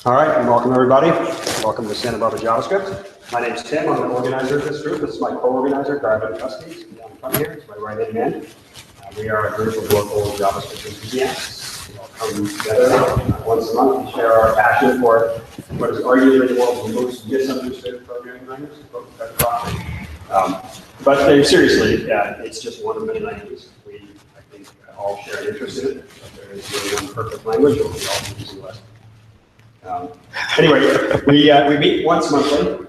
All right, and welcome everybody. Welcome to Santa Barbara JavaScript. My name is Tim. I'm the organizer of this group. This is my co-organizer, Garvin Custis. Down front here, it's my right-hand man. We are a group of local JavaScript enthusiasts. We all come together once a month to share our passion for what is arguably the world's most misunderstood programming language, but seriously, it's just one of many languages. We, I think, all share an interest in it. But there is really one perfect language, but we all be using less. Anyway, we meet once monthly.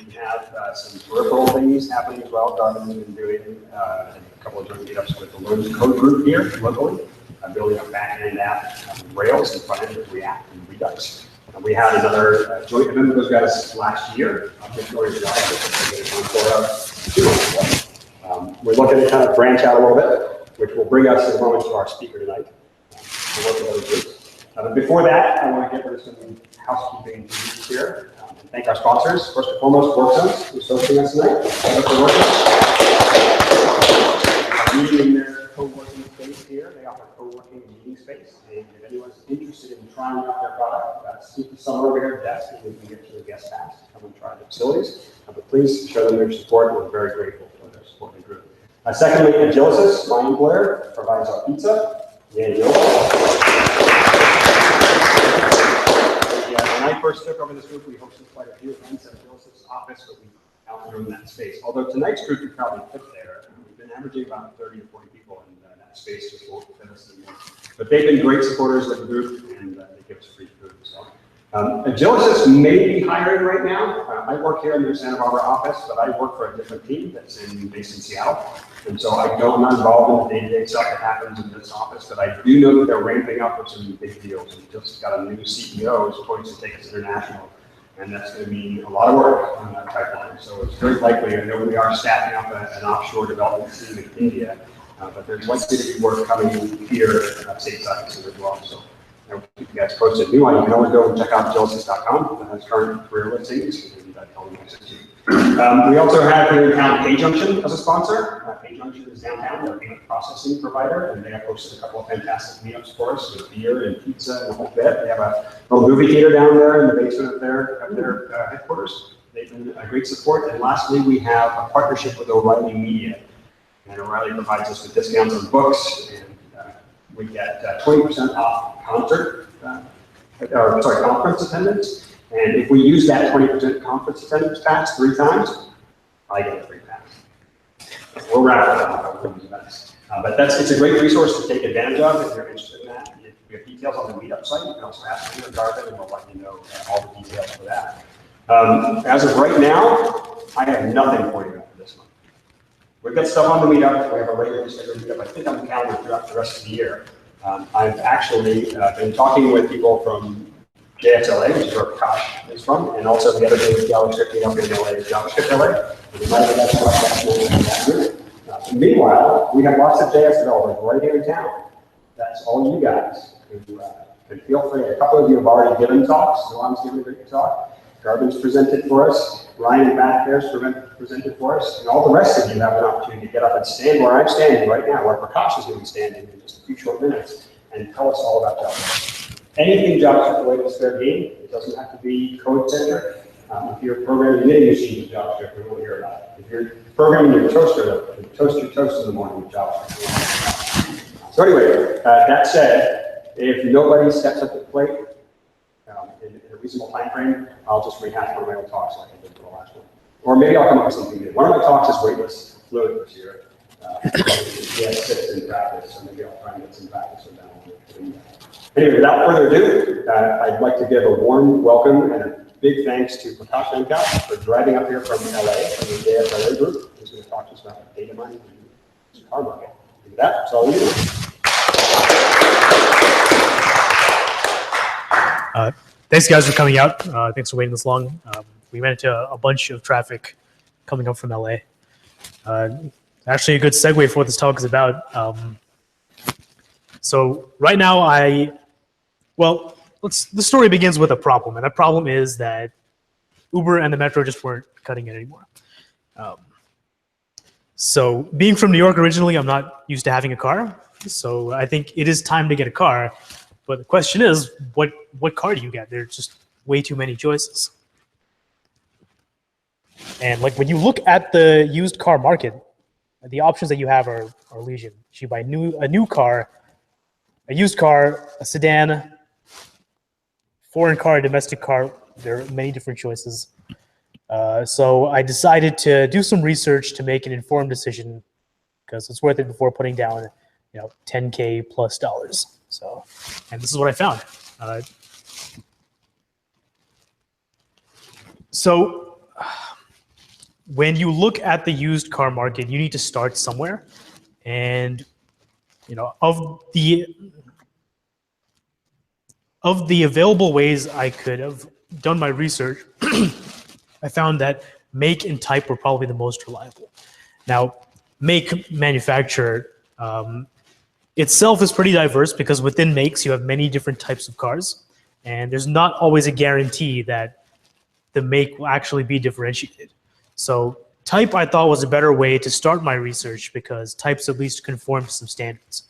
We have some peripheral things happening as well. Garvin has been doing a couple of joint meetups with the Learn Code group here locally, building a back-end app, Rails, and front-end with React and Redux. We had another joint event with those guys last year. We're looking to kind of branch out a little bit, which will bring us in a moment to our speaker tonight. To work with other groups. But before that, I want to get rid of some housekeeping duties here and thank our sponsors. First and foremost, WorkZones, who's hosting us tonight. Meeting in their co-working space here. They offer co-working meeting space. And if anyone's interested in trying out their product, see somewhere over here at the desk, and we can get you a guest pass to come and try the facilities. But please show them your support. We're very grateful for their support in the group. Secondly, Agilicis, my employer, provides our pizza. When I first took over this group, we hosted quite a few events at Agilicis' office, but we outgrew that space. Although tonight's group could probably fit there. We've been averaging about 30 to 40 people, and that space just won't fit us anymore. But they've been great supporters of the group, and they give us free food. So, Agilicis may be hiring right now. I work here in their Santa Barbara office, but I work for a different team that's based in Seattle. And so I'm not involved in the day-to-day stuff that happens in this office, but I do know that they're ramping up with some big deals. We just got a new CEO who's poised to take us international, and that's going to mean a lot of work on that pipeline. So it's very likely, I know we are staffing up an offshore development team in India, but there's likely to be work coming here stateside soon as well. So I'll keep you guys posted. Meanwhile, you can always go and check out javascript.com. That has current career listings, and tell them I sent you. We also have here in town PayJunction as a sponsor. PayJunction is downtown. They're a payment processing provider, and they have hosted a couple of fantastic meetups for us with beer and pizza and a whole bit. They have a little movie theater down there in the basement of their headquarters. They've been a great support. And lastly, we have a partnership with O'Reilly Media. And O'Reilly provides us with discounts on books, and we get 20% off conference attendance. And if we use that 20% conference attendance pass 3 times, I get a free pass. We'll wrap it up on these events. But it's a great resource to take advantage of if you're interested in that. If we have details on the meetup site, you can also ask me or Garvin, and we'll let you know all the details for that. As of right now, I have nothing for you for this month. We've got stuff on the meetup. We have a regularly scheduled meetup. I think on the calendar throughout the rest of the year. I've actually been talking with people from JS.LA, which is where Prakash is from, and also the other day with JavaScript up in LA is JavaScript.LA. We might have that group. Meanwhile, we have lots of JS developers right here in town. That's all you guys who can feel free. A couple of you have already given talks. Noam's given a great talk. Garvin's presented for us. Ryan back there's presented for us. And all the rest of you have an opportunity to get up and stand where I'm standing right now, where Prakash is going to be standing in just a few short minutes, and tell us all about JavaScript. Anything JavaScript related is fair game. It doesn't have to be code-centric. If you're programming any machine with JavaScript, we will hear about it. If you're programming your toaster, you toast your toast in the morning with JavaScript. So anyway, that said, if nobody steps up to the plate in a reasonable time frame, I'll just rehash one of my own talks like I did for the last one. Or maybe I'll come up with something new. One of my talks is weightless fluid this year. Yes, 6 in practice, so maybe I'll try and get some practice with that. Anyway, without further ado, I'd like to give a warm welcome and a big thanks to Prakash Venkat for driving up here from LA, from the JS.LA group, who's going to talk to us about data mining in the car market. And with that, that's all you do. Thanks, guys, for coming out. Thanks for waiting this long. We ran into a bunch of traffic coming up from LA. Actually, a good segue for what this talk is about. So right now, the story begins with a problem, and that problem is that Uber and the Metro just weren't cutting it anymore. So being from New York originally, I'm not used to having a car. So I think it is time to get a car. But the question is, what car do you get? There's just way too many choices. And like when you look at the used car market, the options that you have are legion. You buy a new car, a used car, a sedan, foreign car, a domestic car. There are many different choices. So I decided to do some research to make an informed decision because it's worth it before putting down, $10K plus dollars. So, and this is what I found. So when you look at the used car market, you need to start somewhere. And, of the available ways I could have done my research, I found that make and type were probably the most reliable. Now, make manufacturer itself is pretty diverse because within makes you have many different types of cars, and there's not always a guarantee that the make will actually be differentiated. So type I thought was a better way to start my research because types at least conform to some standards.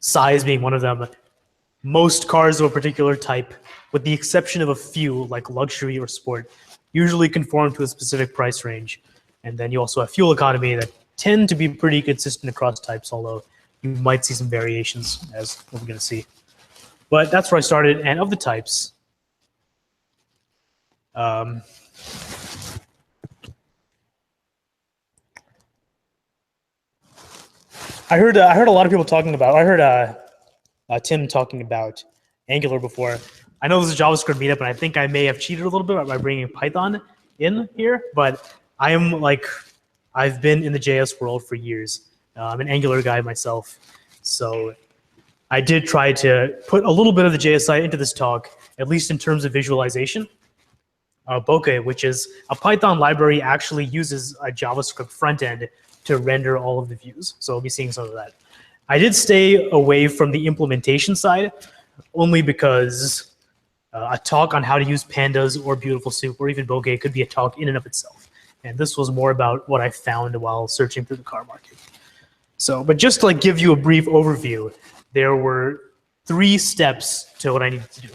Size being one of them. Most cars of a particular type, with the exception of a few like luxury or sport, usually conform to a specific price range. And then you also have fuel economy that tend to be pretty consistent across types, although you might see some variations as we're going to see. But that's where I started. And of the types, I heard a lot of people talking about. I heard Tim talking about Angular before. I know this is a JavaScript meetup, and I think I may have cheated a little bit by bringing Python in here. But I've been in the JS world for years. I'm an Angular guy myself, so I did try to put a little bit of the JS side into this talk, at least in terms of visualization. Bokeh, which is a Python library, actually uses a JavaScript front end to render all of the views. So we'll be seeing some of that. I did stay away from the implementation side only because a talk on how to use pandas or Beautiful Soup or even Bokeh could be a talk in and of itself. And this was more about what I found while searching through the car market. So, but just to give you a brief overview, there were 3 steps to what I needed to do.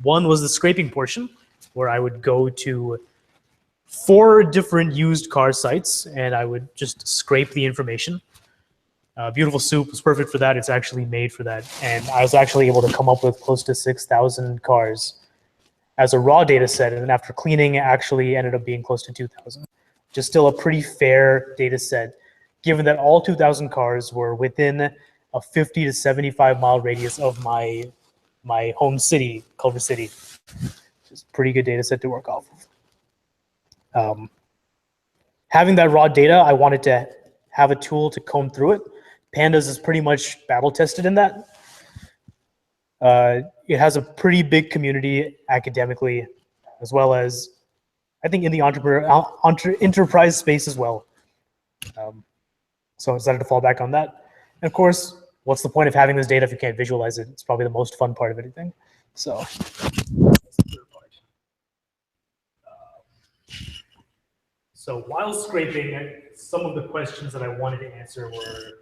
One was the scraping portion, where I would go to 4 different used car sites and I would just scrape the information. Beautiful Soup was perfect for that. It's actually made for that. And I was actually able to come up with close to 6,000 cars as a raw data set. And then after cleaning, it actually ended up being close to 2,000, which is still a pretty fair data set, given that all 2,000 cars were within a 50 to 75 mile radius of my home city, Culver City. It's a pretty good data set to work off of. Having that raw data, I wanted to have a tool to comb through it. Pandas is pretty much battle tested in that. It has a pretty big community academically, as well as I think in the enterprise space as well. So I decided to fall back on that. And of course, what's the point of having this data if you can't visualize it? It's probably the most fun part of anything. So. So while scraping, some of the questions that I wanted to answer were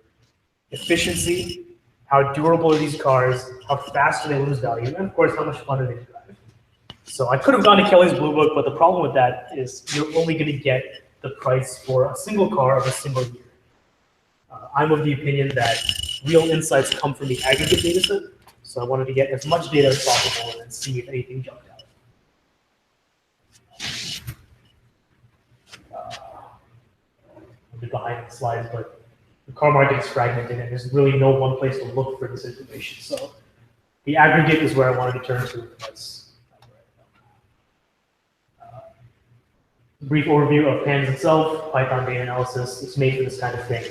efficiency, how durable are these cars, how fast do they lose value, and of course, how much fun do they drive. So I could have gone to Kelly's Blue Book, but the problem with that is you're only going to get the price for a single car of a single year. I'm of the opinion that real insights come from the aggregate data set, so I wanted to get as much data as possible and see if anything jumped out. Behind the slides, but the car market is fragmented and there's really no one place to look for this information. So the aggregate is where I wanted to turn to. That's a brief overview of PANS itself, Python data analysis. It's made for this kind of thing.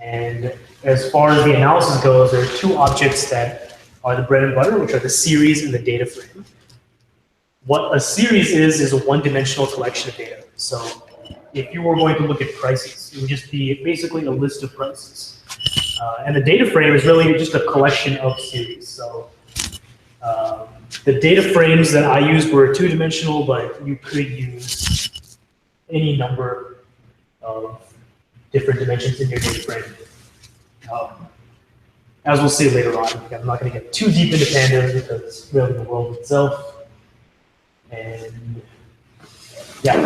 And as far as the analysis goes, there are 2 objects that are the bread and butter, which are the series and the data frame. What a series is a one-dimensional collection of data. So if you were going to look at prices, it would just be basically a list of prices. And the data frame is really just a collection of series. So the data frames that I used were 2-dimensional, but you could use any number of different dimensions in your data frame. as we'll see later on. I'm not going to get too deep into pandas because it's really the world itself. And yeah,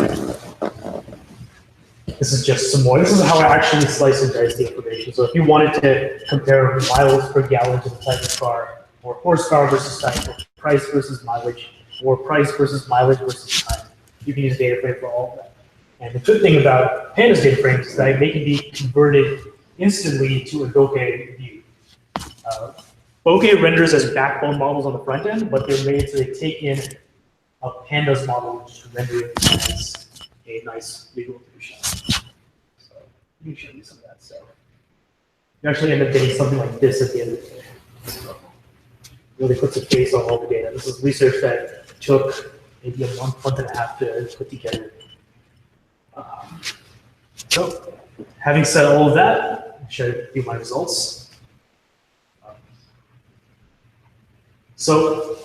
this is just some more. This is how I actually slice and dice the information. So if you wanted to compare miles per gallon to the type of car, or horsepower versus type, or price versus mileage, or price versus mileage versus time, you can use data frame for all of that. And the good thing about pandas data frames is that they can be converted instantly to a bokeh view. Bokeh renders as backbone models on the front end, but they're made so they take in a pandas model to render it as a nice visual shot. So let me show you some of that stuff. You actually end up getting something like this at the end of the day. So really puts a face on all the data. This is research that took maybe a month and a half to put together. So having said all of that, I'll share you my results. So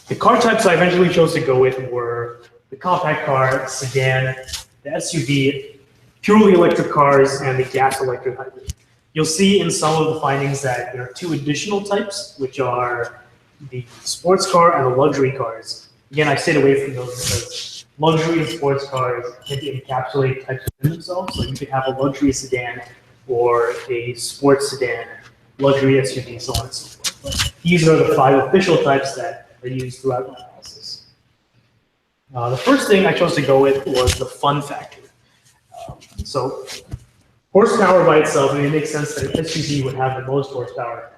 the car types I eventually chose to go with were the compact car, sedan, the SUV, purely electric cars, and the gas-electric hybrid. You'll see in some of the findings that there are two additional types, which are the sports car and the luxury cars. Again, I stayed away from those because luxury and sports cars tend to encapsulate types within themselves. So you could have a luxury sedan or a sports sedan, luxury SUV, so on and so forth. But these are the 5 official types that are used throughout the analysis. The first thing I chose to go with was the fun factor. So horsepower by itself, I mean, it makes sense that an SUV would have the most horsepower.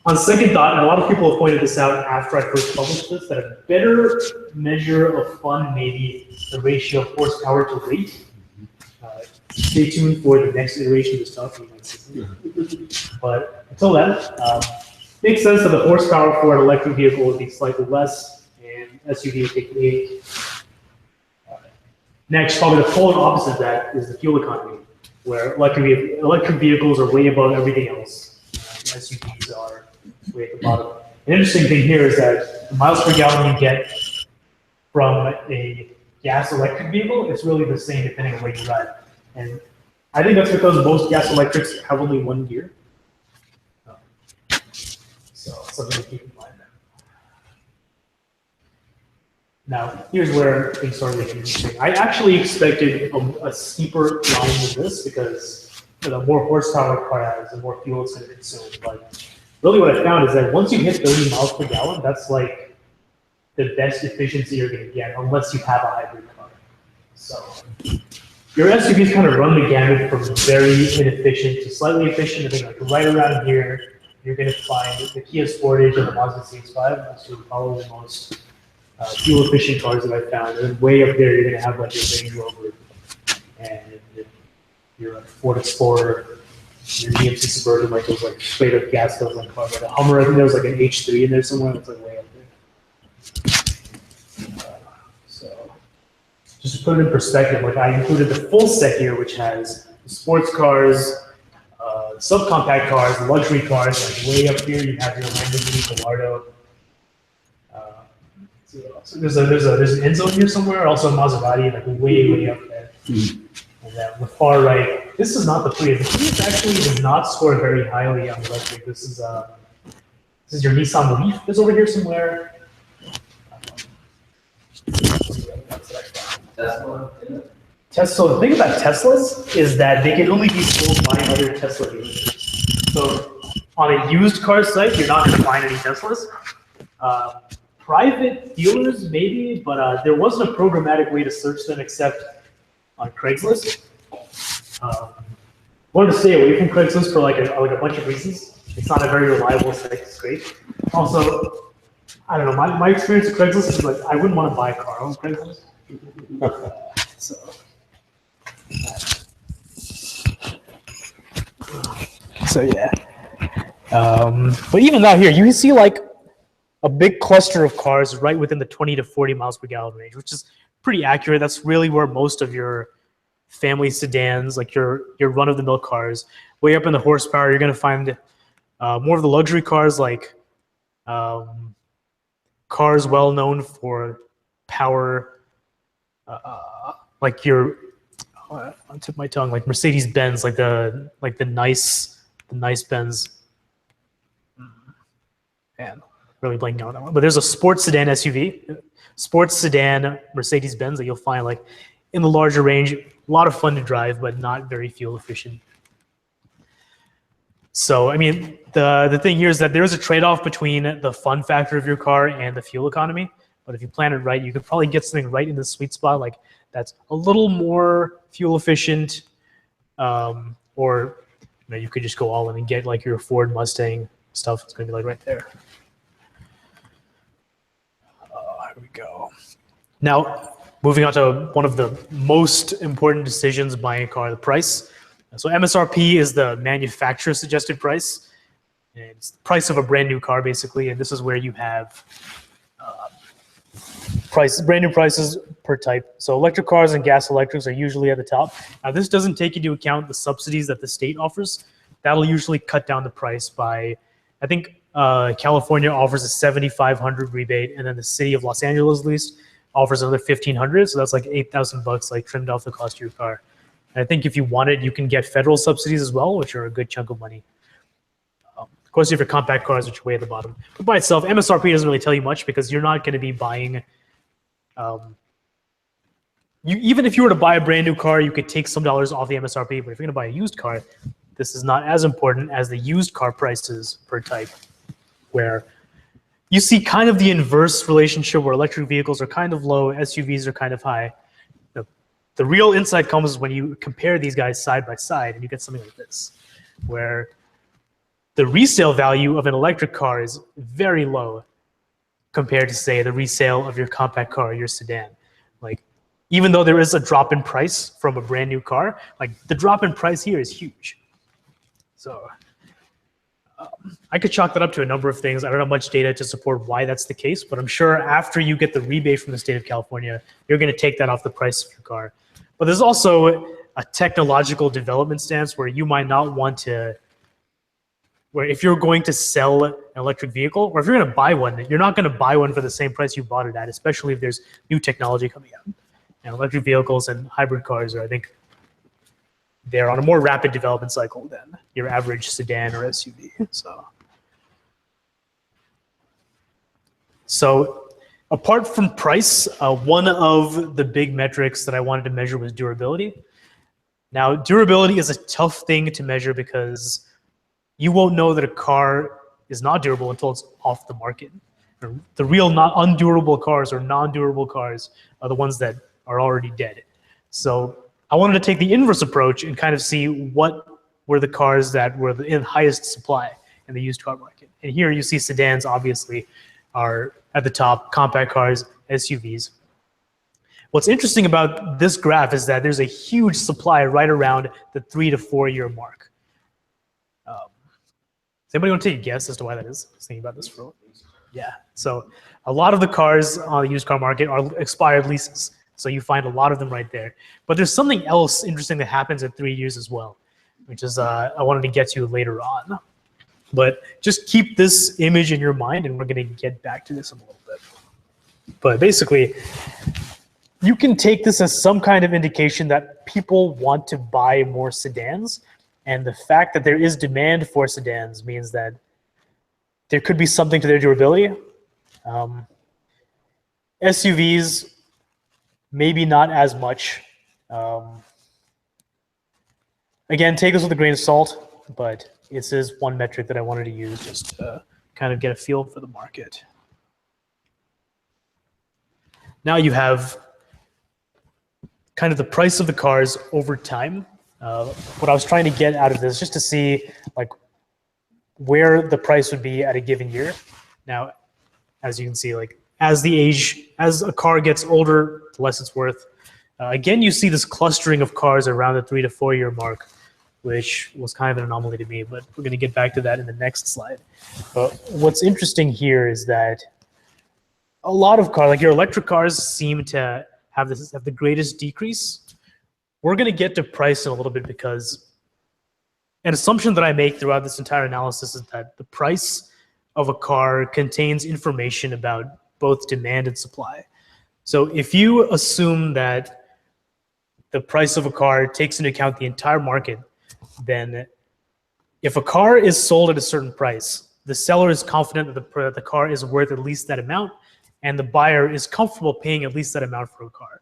On second thought, and a lot of people have pointed this out after I first published this, that a better measure of fun may be the ratio of horsepower to weight. Stay tuned for the next iteration of this talk. But until then, makes sense that the horsepower for an electric vehicle would be slightly less, and SUV would take 8. Next, probably the polar opposite of that is the fuel economy, where electric vehicles are way above everything else. SUVs are way at the bottom. An interesting thing here is that the miles per gallon you get from a gas electric vehicle is really the same depending on where you ride. And I think that's because most gas electrics have only 1 gear. So something to keep in mind there. Now, here's where things started getting interesting. I actually expected a steeper line than this because the more horsepower a car has, the more fuel it's going to consume. But really what I found is that once you hit 30 miles per gallon, that's like the best efficiency you're going to get unless you have a hybrid car. So your SUVs kind of run the gamut from very inefficient to slightly efficient. I think like right around here, you're going to find the Kia Sportage and the Mazda CX-5. Those two are probably the most fuel-efficient cars that I've found. And then way up there, you're going to have like your Range Rover and your Ford Explorer, your GMC Suburban, like those like straight-up gas guzzling cars. Like a Hummer, I think there was like an H3 in there somewhere. That's like way up there. So just to put it in perspective, like I included the full set here, which has sports cars, subcompact cars, luxury cars. Like way up here, you have your Lamborghini Gallardo. So there's an end zone here somewhere. Also Maserati, like way up there. And then on the far right, this is not the Prius. The Prius actually does not score very highly on electric. This is your Nissan Leaf. That's over here somewhere. Tesla. The thing about Teslas is that they can only be sold by other Tesla dealers. So on a used car site, you're not going to find any Teslas. Private dealers, maybe, but there wasn't a programmatic way to search them except on Craigslist. Wanted to stay away from Craigslist for like a bunch of reasons. It's not a very reliable site to scrape. Also, I don't know, my experience with Craigslist is like I wouldn't want to buy a car on Craigslist. So yeah. But even out here, you can see like a big cluster of cars right within the 20 to 40 miles per gallon range, which is pretty accurate. That's really where most of your family sedans, like your run-of-the-mill cars, way up in the horsepower, you're going to find more of the luxury cars, like cars well known for power, like your on tip of my tongue, like Mercedes-Benz, like the nice the nice Benz. Man, really blanking out on that one. But there's a sports sedan SUV, sports sedan Mercedes-Benz that you'll find like in the larger range. A lot of fun to drive, but not very fuel efficient. So, I mean, the thing here is that there is a trade-off between the fun factor of your car and the fuel economy. But if you plan it right, you could probably get something right in the sweet spot, like that's a little more fuel efficient, or you could just go all in and get like your Ford Mustang stuff. It's going to be like right there. Here we go. Now, moving on to one of the most important decisions buying a car, the price. So MSRP is the manufacturer suggested price. And it's the price of a brand new car, basically. And this is where you have brand new prices per type. So electric cars and gas electrics are usually at the top. Now, this doesn't take into account the subsidies that the state offers. That'll usually cut down the price by, I think California offers a $7,500 rebate, and then the city of Los Angeles, at least, offers another $1,500. So that's like $8,000, like trimmed off the cost of your car. And I think if you want it, you can get federal subsidies as well, which are a good chunk of money. Of course, you have your compact cars, which are way at the bottom. But by itself, MSRP doesn't really tell you much because you're not going to be buying. Even if you were to buy a brand new car, you could take some dollars off the MSRP. But if you're going to buy a used car, this is not as important as the used car prices per type, where you see kind of the inverse relationship where electric vehicles are kind of low, SUVs are kind of high. The real insight comes when you compare these guys side by side and you get something like this, where the resale value of an electric car is very low compared to, say, the resale of your compact car or your sedan. Like, even though there is a drop in price from a brand new car, like the drop in price here is huge. So I could chalk that up to a number of things. I don't have much data to support why that's the case, but I'm sure after you get the rebate from the state of California, you're going to take that off the price of your car. But there's also a technological development stance where you might not want to, where if you're going to sell an electric vehicle, or if you're going to buy one, you're not going to buy one for the same price you bought it at, especially if there's new technology coming out. And electric vehicles and hybrid cars are, I think, they're on a more rapid development cycle than your average sedan or SUV. So apart from price, one of the big metrics that I wanted to measure was durability. Now, durability is a tough thing to measure because you won't know that a car is not durable until it's off the market. The real undurable cars or non-durable cars are the ones that are already dead. So I wanted to take the inverse approach and kind of see what were the cars that were in highest supply in the used car market. And here you see sedans obviously are at the top, compact cars, SUVs. What's interesting about this graph is that there's a huge supply right around the 3 to 4 year mark. Does anybody want to take a guess as to why that is? I was thinking about this for a while. Yeah, so a lot of the cars on the used car market are expired leases. So you find a lot of them right there. But there's something else interesting that happens at 3 years as well, which is I wanted to get to later on. But just keep this image in your mind, and we're going to get back to this in a little bit. But basically, you can take this as some kind of indication that people want to buy more sedans. And the fact that there is demand for sedans means that there could be something to their durability. SUVs, maybe not as much. Again, take this with a grain of salt, but this is one metric that I wanted to use just to kind of get a feel for the market. Now you have kind of the price of the cars over time. What I was trying to get out of this just to see like where the price would be at a given year. Now, as you can see, like as a car gets older, the less it's worth. Again, you see this clustering of cars around the 3 to 4 year mark, which was kind of an anomaly to me, but we're going to get back to that in the next slide. But what's interesting here is that a lot of cars, like your electric cars, seem to have the greatest decrease. We're going to get to price in a little bit because an assumption that I make throughout this entire analysis is that the price of a car contains information about both demand and supply. So if you assume that the price of a car takes into account the entire market, then if a car is sold at a certain price, the seller is confident that the car is worth at least that amount, and the buyer is comfortable paying at least that amount for a car.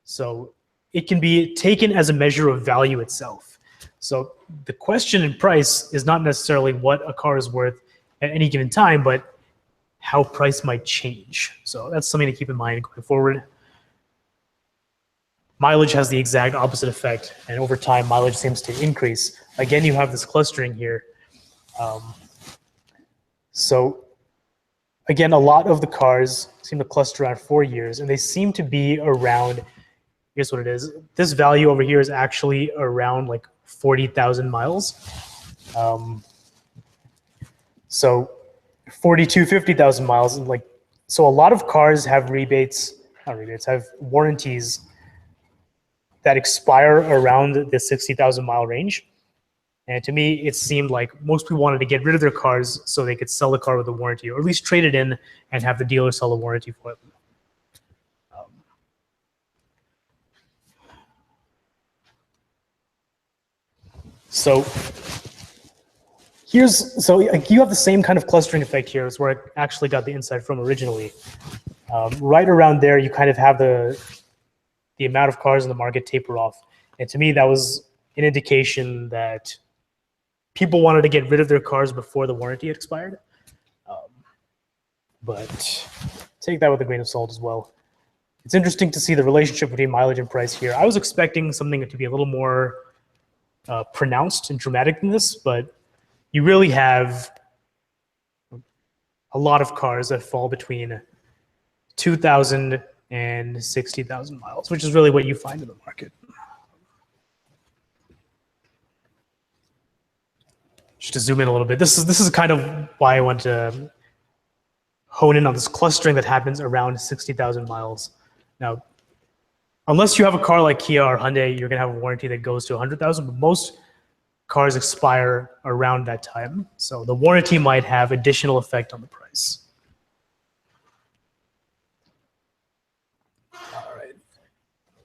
So it can be taken as a measure of value itself. So the question in price is not necessarily what a car is worth at any given time, but how price might change. So that's something to keep in mind going forward. Mileage has the exact opposite effect, and over time, mileage seems to increase. Again, you have this clustering here. So again, a lot of the cars seem to cluster around 4 years, and they seem to be around, here's what it is. This value over here is actually around like 40,000 miles. So 50,000 miles, and like, so a lot of cars have have warranties that expire around the 60,000 mile range. And to me, it seemed like most people wanted to get rid of their cars so they could sell the car with a warranty, or at least trade it in and have the dealer sell a warranty for them. So you have the same kind of clustering effect here. Is where I actually got the insight from originally. Right around there, you kind of have the amount of cars in the market taper off. And to me, that was an indication that people wanted to get rid of their cars before the warranty expired. But take that with a grain of salt as well. It's interesting to see the relationship between mileage and price here. I was expecting something to be a little more pronounced and dramatic than this, but you really have a lot of cars that fall between 2,000 and 60,000 miles, which is really what you find in the market. Just to zoom in a little bit, this is kind of why I want to hone in on this clustering that happens around 60,000 miles. Now, unless you have a car like Kia or Hyundai, you're going to have a warranty that goes to 100,000, but most cars expire around that time. So the warranty might have additional effect on the price. All right.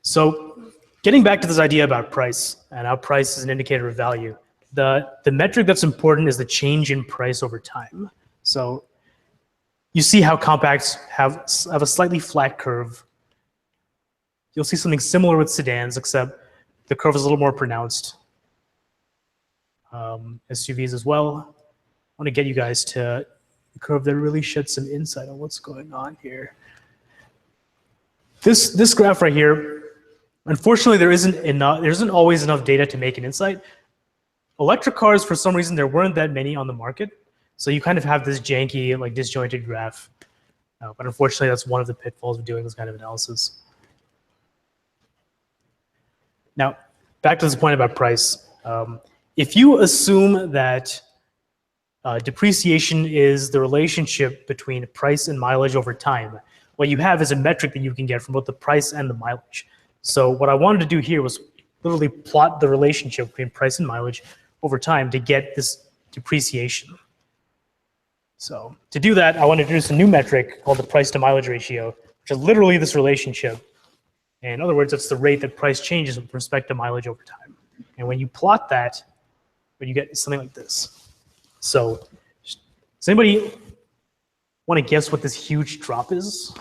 So getting back to this idea about price and how price is an indicator of value, the metric that's important is the change in price over time. So you see how compacts have a slightly flat curve. You'll see something similar with sedans, except the curve is a little more pronounced. SUVs as well. I want to get you guys to a curve that really sheds some insight on what's going on here. This graph right here, unfortunately, there isn't always enough data to make an insight. Electric cars, for some reason, there weren't that many on the market, so you kind of have this janky, like disjointed graph. But unfortunately, that's one of the pitfalls of doing this kind of analysis. Now, back to this point about price. If you assume that depreciation is the relationship between price and mileage over time, what you have is a metric that you can get from both the price and the mileage. So what I wanted to do here was literally plot the relationship between price and mileage over time to get this depreciation. So to do that, I want to introduce a new metric called the price to mileage ratio, which is literally this relationship. In other words, it's the rate that price changes with respect to mileage over time. And when you plot that, what you get is something like this. So does anybody want to guess what this huge drop is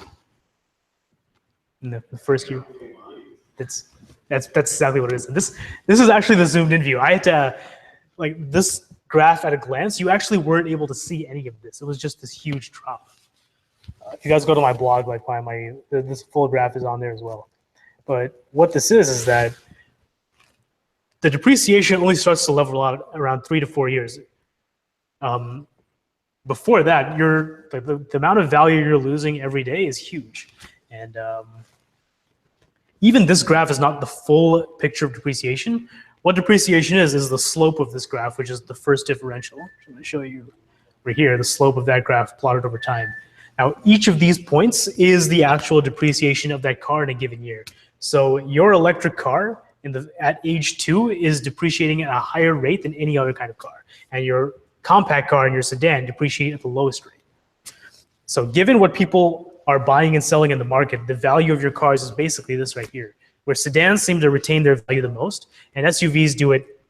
in the first year? That's exactly what it is. And this is actually the zoomed in view. I had to, like, this graph at a glance, you actually weren't able to see any of this. It was just this huge drop. If you guys go to my blog, like this full graph is on there as well. But what this is that the depreciation only starts to level out around 3 to 4 years. Before that, the amount of value you're losing every day is huge. And even this graph is not the full picture of depreciation. What depreciation is the slope of this graph, which is the first differential. I'm going to show you right here, the slope of that graph plotted over time. Now, each of these points is the actual depreciation of that car in a given year. So your electric car at age 2 is depreciating at a higher rate than any other kind of car. And your compact car and your sedan depreciate at the lowest rate. So given what people are buying and selling in the market, the value of your cars is basically this right here, where sedans seem to retain their value the most, and SUVs do it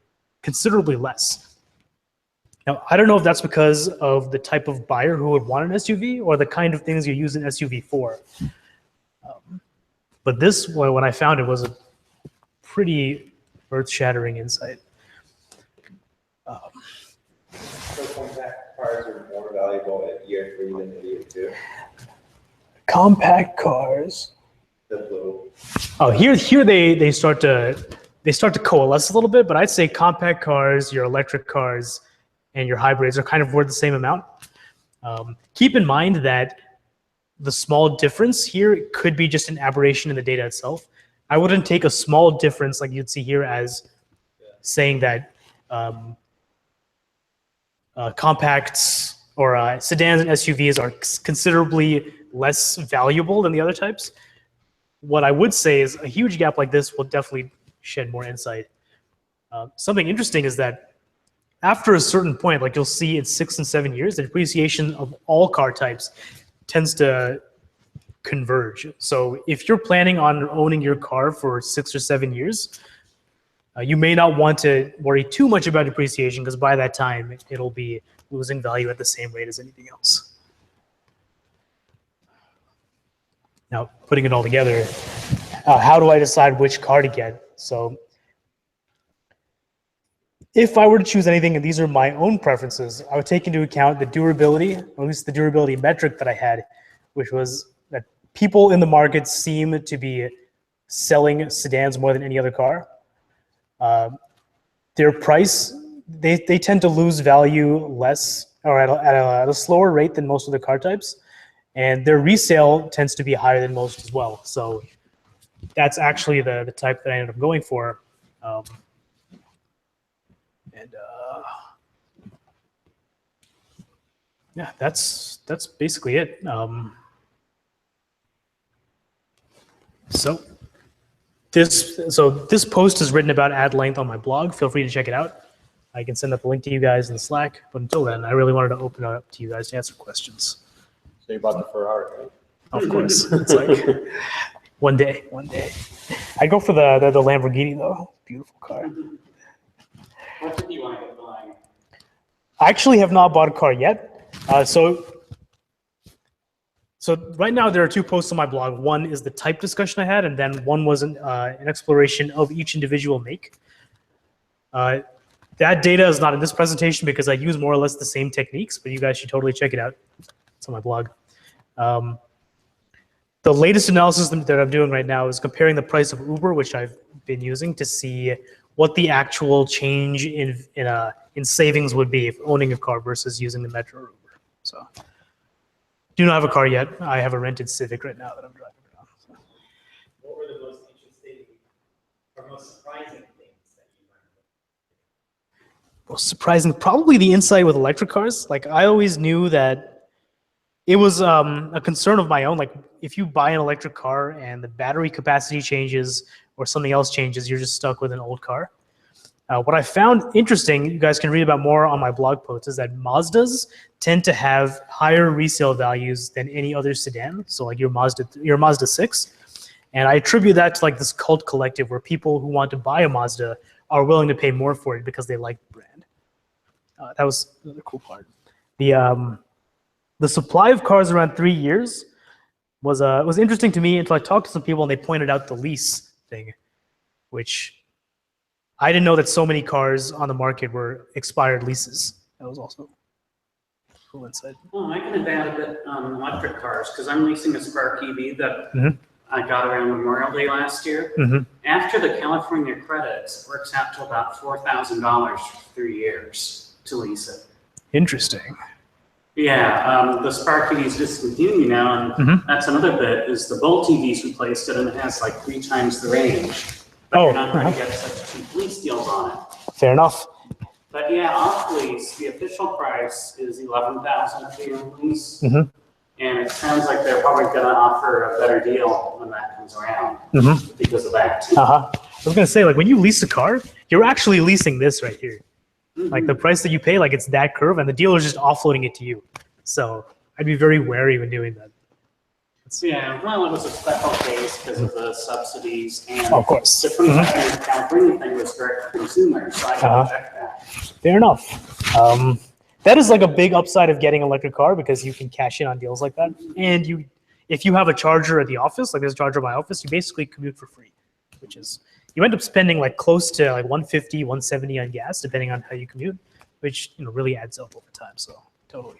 considerably less. Now, I don't know if that's because of the type of buyer who would want an SUV or the kind of things you use an SUV for. But this, when I found it, was a pretty earth-shattering insight. So compact cars are more valuable at year 3 than at year 2? Compact cars. The blue. Oh, here they start to coalesce a little bit, but I'd say compact cars, your electric cars, and your hybrids are kind of worth the same amount. Keep in mind that the small difference here could be just an aberration in the data itself. I wouldn't take a small difference like you'd see here as saying that compacts or sedans and SUVs are considerably less valuable than the other types. What I would say is a huge gap like this will definitely shed more insight. Something interesting is that after a certain point, like you'll see in 6 and 7 years, the depreciation of all car types tends to converge. So if you're planning on owning your car for 6 or 7 years, you may not want to worry too much about depreciation because by that time, it'll be losing value at the same rate as anything else. Now, putting it all together, how do I decide which car to get? So if I were to choose anything, and these are my own preferences, I would take into account the durability, or at least the durability metric that I had, which was that people in the market seem to be selling sedans more than any other car. Their price, they tend to lose value less or at a slower rate than most of the car types. And their resale tends to be higher than most as well. So that's actually the type that I ended up going for. Yeah, that's basically it. So this post is written about at length on my blog. Feel free to check it out. I can send up a link to you guys in Slack. But until then, I really wanted to open it up to you guys to answer questions. So you bought the Ferrari, right? Of course. It's like one day. I'd go for the Lamborghini though. Beautiful car. What did you want to get buying? I actually have not bought a car yet. So right now there are 2 posts on my blog. One is the type discussion I had, and then one was an exploration of each individual make. That data is not in this presentation because I use more or less the same techniques, but you guys should totally check it out. It's on my blog. The latest analysis that I'm doing right now is comparing the price of Uber, which I've been using, to see what the actual change in savings would be if owning a car versus using the Metro or Uber. So, do not have a car yet. I have a rented Civic right now that I'm driving around. So. What were the most interesting or most surprising things that you learned? Most surprising, probably the insight with electric cars. Like I always knew that it was a concern of my own. Like if you buy an electric car and the battery capacity changes or something else changes, you're just stuck with an old car. What I found interesting, you guys can read about more on my blog post, is that Mazdas tend to have higher resale values than any other sedan. So like your Mazda 6. And I attribute that to like this cult collective where people who want to buy a Mazda are willing to pay more for it because they like the brand. That was another cool part. The supply of cars around 3 years was interesting to me until I talked to some people and they pointed out the lease thing, which I didn't know that so many cars on the market were expired leases. That was also cool insight. Well, I can add a bit on electric cars because I'm leasing a Spark EV that I got around Memorial Day last year. After the California credits, it works out to about $4,000 for 3 years to lease it. Interesting. Yeah, the Spark EV is discontinued now, and that's another bit, is the Bolt EVs replaced it, and it has like 3 times the range. But you're not going to get such cheap lease deals on it. Fair enough. But yeah, off lease, the official price is $11,000 for your lease. And it sounds like they're probably going to offer a better deal when that comes around because of that. I was going to say, like, when you lease a car, you're actually leasing this right here. Like, the price that you pay, like, it's that curve, and the dealer is just offloading it to you. So I'd be very wary when doing that. Yeah, well, it was a special case because of the subsidies and of course. the 25 California thing was direct to consumer, so I gotta check that. Fair enough. that is like a big upside of getting an electric car because you can cash in on deals like that. And if you have a charger at the office, like there's a charger at my office, you basically commute for free, which is, you end up spending like close to like 150, 170 on gas, depending on how you commute, which, you know, really adds up over time. So totally.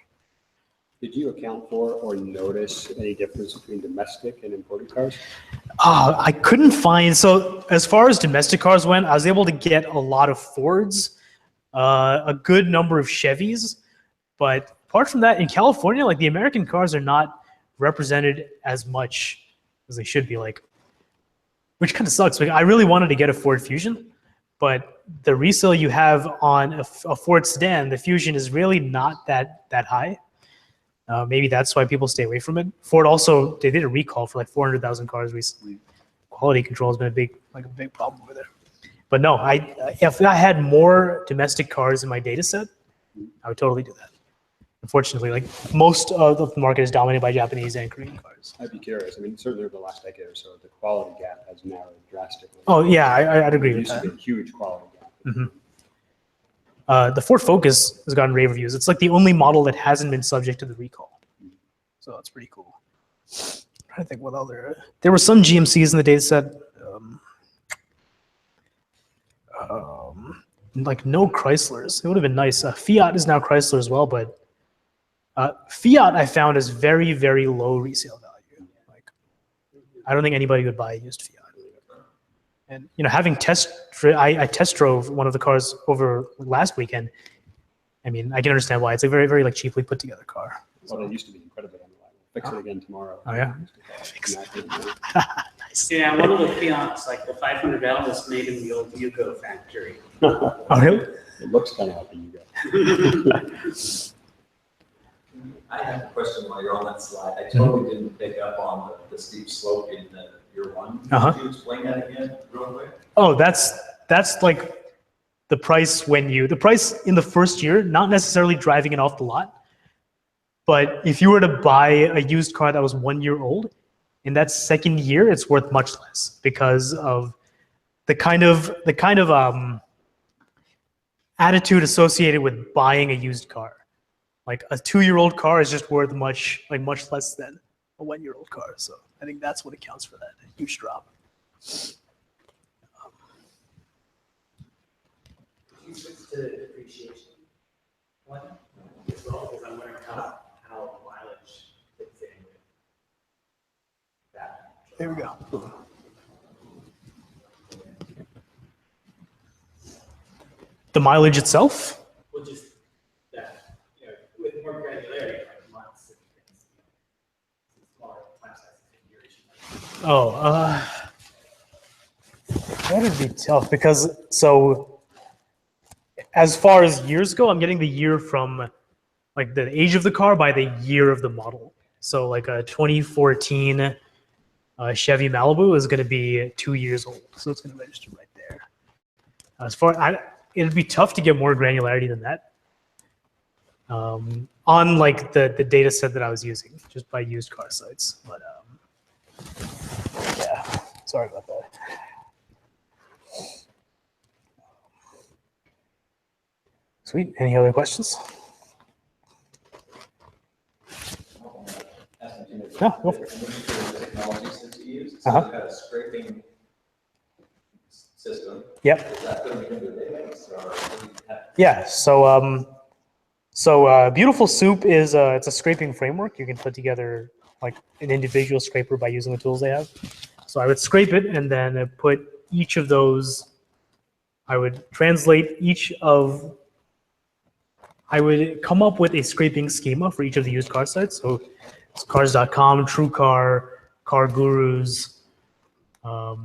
Did you account for or notice any difference between domestic and imported cars? I couldn't find, so as far as domestic cars went, I was able to get a lot of Fords, a good number of Chevys, but apart from that, in California, like the American cars are not represented as much as they should be, like, which kind of sucks. Like, I really wanted to get a Ford Fusion, but the resale you have on a Ford sedan, the Fusion is really not that high. Maybe that's why people stay away from it. Ford also, they did a recall for like 400,000 cars recently. Quality control has been a big problem over there. But no, if I had more domestic cars in my data set, I would totally do that. Unfortunately, like most of the market is dominated by Japanese and Korean cars. I'd be curious. I mean, certainly over the last decade or so, the quality gap has narrowed drastically. Oh yeah, I'd agree There with used to that. be a huge quality gap. The Ford Focus has gotten rave reviews. It's like the only model that hasn't been subject to the recall. So that's pretty cool. I'm trying to think what other. There were some GMCs in the data set. Like no Chryslers. It would have been nice. Fiat is now Chrysler as well, but Fiat I found is very, very low resale value. Like, I don't think anybody would buy a used Fiat. And you know, having I test drove one of the cars over last weekend. I mean, I can understand why. It's a very, very like cheaply put together car. Well, they used to be incredibly unreliable. Fix it again tomorrow. Oh yeah. Nice. Yeah, one of the Fiats, like the 500L, was made in the old Yugo factory. Oh really? It looks kind of like a Yugo. I have a question while you're on that slide. I totally didn't pick up on the steep slope in the year one. Could you explain that again real quick? Oh, that's like the price the price in the first year, not necessarily driving it off the lot. But if you were to buy a used car that was 1 year old, in that second year, it's worth much less because of the kind of attitude associated with buying a used car. Like a 2-year-old car is just worth much less than a 1 year old car. So I think that's what accounts for that huge drop. You switch to depreciation one as well, because I'm wondering how mileage fits in with that. There we go. The mileage itself? Well, just that, you know, with more granularity, like months and things, smaller time sizes and duration. That would be tough because as far as years go, I'm getting the year from like the age of the car by the year of the model. So like a 2014 Chevy Malibu is going to be 2 years old. So it's going to register right there. It'd be tough to get more granularity than that on like the data set that I was using just by used car sites. But yeah, sorry about that. Sweet. Any other questions? No, go for it. Technologies that you use. So Uh-huh. you've got a scraping system. Yep. Is that going to be in the database or? Yeah. So Beautiful Soup is it's a scraping framework. You can put together like an individual scraper by using the tools they have. So I would scrape it and then put each of those. I would translate I would come up with a scraping schema for each of the used car sites. So it's cars.com, TrueCar, Car Gurus, a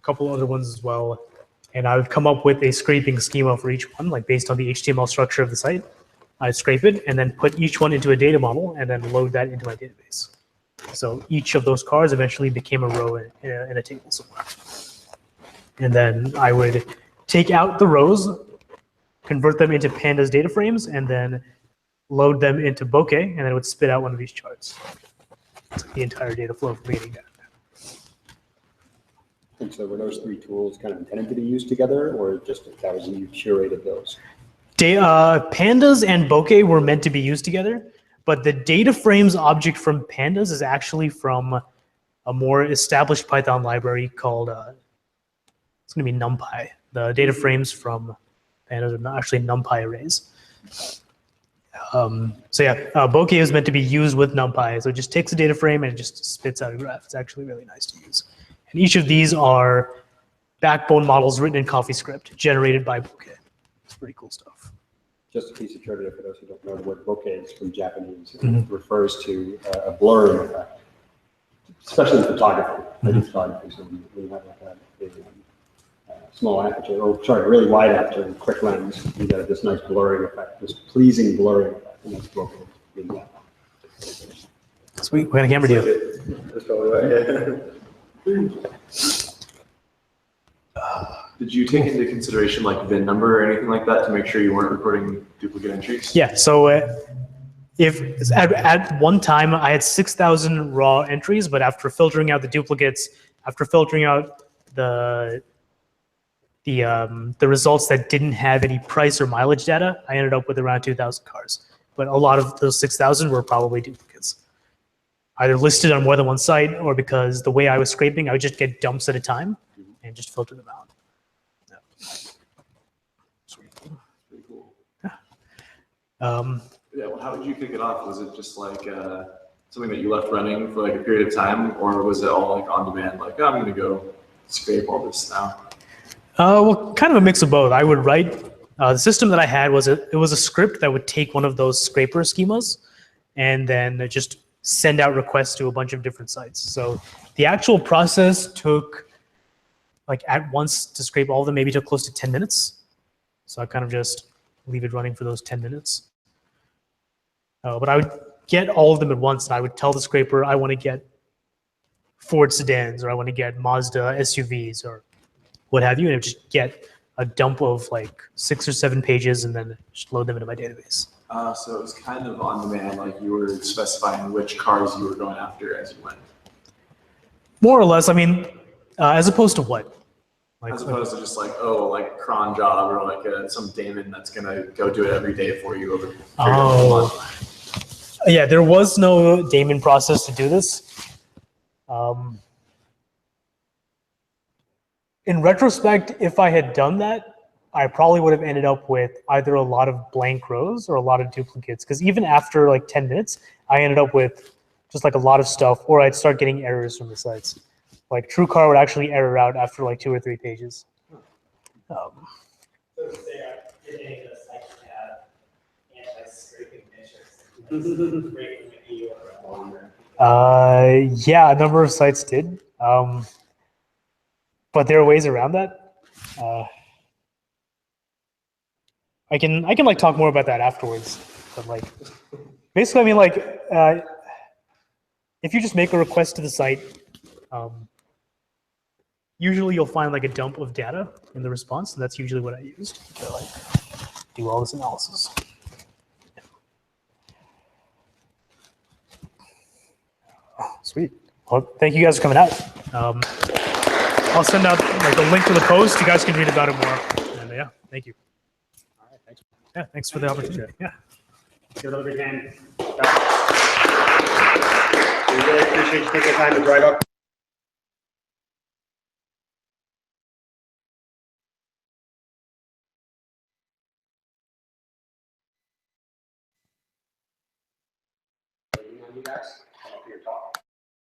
couple other ones as well. And I would come up with a scraping schema for each one, like based on the HTML structure of the site. I'd scrape it and then put each one into a data model and then load that into my database. So each of those cars eventually became a row in a table somewhere. And then I would take out the rows, convert them into pandas data frames, and then load them into Bokeh, and then it would spit out one of these charts. It's like the entire data flow from beginning to end. And so were those three tools kind of intended to be used together, or just that was you curated those? Pandas and bokeh were meant to be used together, but the data frames object from pandas is actually from a more established Python library called, it's going to be NumPy. The data frames from pandas are not actually NumPy arrays. So yeah, bokeh is meant to be used with NumPy. So it just takes a data frame and it just spits out a graph. It's actually really nice to use. And each of these are backbone models written in CoffeeScript, generated by bokeh. It's pretty cool stuff. Just a piece of trivia for those who don't know, the word bokeh is from Japanese. It refers to a blurring effect, especially in photography. I do photography, so when you have like a small aperture, or sorry, a really wide aperture and quick lens, you get this nice blurring effect, this pleasing blurring effect, and that's bokeh. Sweet, what kind of camera do you have? That's probably right. Did you take into consideration like VIN number or anything like that to make sure you weren't recording duplicate entries? Yeah, so if at one time I had 6,000 raw entries, but after filtering out the duplicates, after filtering out the results that didn't have any price or mileage data, I ended up with around 2,000 cars. But a lot of those 6,000 were probably duplicates, either listed on more than one site, or because the way I was scraping, I would just get dumps at a time and just filter them out. Pretty cool. Yeah. Well, how did you kick it off? Was it just like something that you left running for like a period of time, or was it all like on demand? Like, oh, I'm going to go scrape all this now. Well, kind of a mix of both. I would write, the system that I had was it was a script that would take one of those scraper schemas and then just send out requests to a bunch of different sites. So the actual process took, like at once to scrape all of them, maybe took close to 10 minutes. So I kind of just leave it running for those 10 minutes. But I would get all of them at once, and I would tell the scraper, I want to get Ford sedans, or I want to get Mazda SUVs, or what have you, and it would just get a dump of like 6 or 7 pages and then just load them into my database. So it was kind of on demand, like you were specifying which cars you were going after as you went. More or less, I mean, as opposed to what? Like, as opposed to just like, oh, like cron job or like some daemon that's going to go do it every day for you over a period of a month. Yeah, there was no daemon process to do this. In retrospect, if I had done that, I probably would have ended up with either a lot of blank rows or a lot of duplicates. Because even after like 10 minutes, I ended up with just like a lot of stuff, or I'd start getting errors from the sites. Like TrueCar would actually error out after like 2 or 3 pages. So to say, did any of the sites have anti-scraping measures? Yeah, a number of sites did. But there are ways around that. I can like talk more about that afterwards. But like, basically, I mean, like, if you just make a request to the site, usually you'll find like a dump of data in the response, and that's usually what I used to like do all this analysis. Oh, sweet. Well, thank you guys for coming out. I'll send out like a link to the post. You guys can read about it more. And yeah, thank you. All right, thanks. Yeah, thanks for the opportunity. Yeah. Give it a big hand. We really appreciate you taking the time to drive up. You guys, for your talk.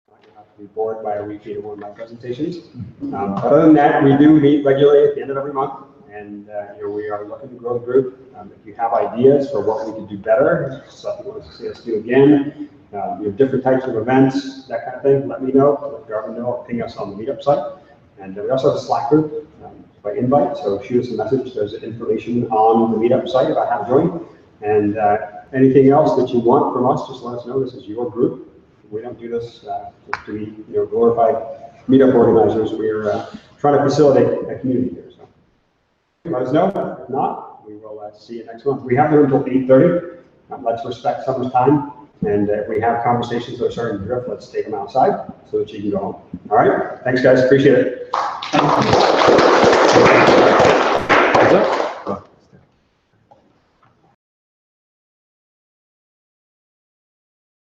You have to be bored by a weekly one of my presentations. Other than that, we do meet regularly at the end of every month, and we are looking to grow the group. If you have ideas for what we could do better, stuff you want to see us do again, you have different types of events, that kind of thing, let me know. Let Garvin know, or ping us on the meetup site. And we also have a Slack group by invite, so shoot us a message. There's information on the meetup site about how to join. And anything else that you want from us, just let us know. This is your group. We don't do this just to be glorified meetup organizers. We're trying to facilitate a community here. So let us know. If not, we will see you next month. We have them until 8:30. Let's respect someone's time. And if we have conversations that are starting to drift, let's take them outside so that you can go home. All right? Thanks, guys. Appreciate it.